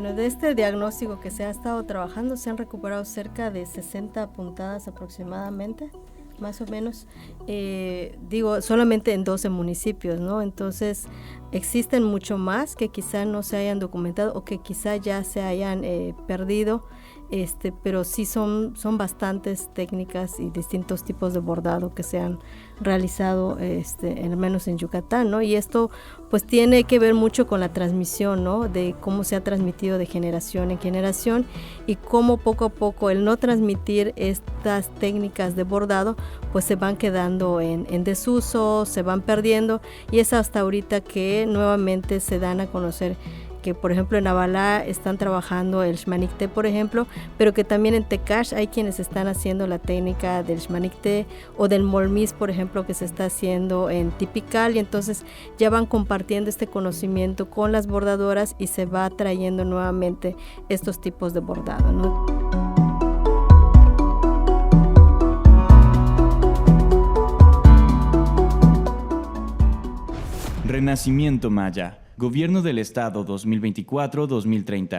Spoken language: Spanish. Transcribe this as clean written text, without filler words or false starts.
Bueno, de este diagnóstico que se ha estado trabajando se han recuperado cerca de 60 puntadas aproximadamente, más o menos, digo, solamente en 12 municipios, ¿no? Entonces, existen mucho más que quizá no se hayan documentado o que quizá ya se hayan perdido, pero sí son bastantes técnicas y distintos tipos de bordado que se han realizado, al menos en Yucatán, ¿no? Y esto pues tiene que ver mucho con la transmisión, ¿no? De cómo se ha transmitido de generación en generación y cómo poco a poco el no transmitir estas técnicas de bordado pues se van quedando en desuso, se van perdiendo, y es hasta ahorita que nuevamente se dan a conocer que, por ejemplo, en Abalá están trabajando el xmanicté, por ejemplo, pero que también en Tecash hay quienes están haciendo la técnica del xmanicté, o del molmis, por ejemplo, que se está haciendo en Tipical, y entonces ya van compartiendo este conocimiento con las bordadoras y se va trayendo nuevamente estos tipos de bordado, ¿no? Renacimiento Maya, Gobierno del Estado 2024-2030.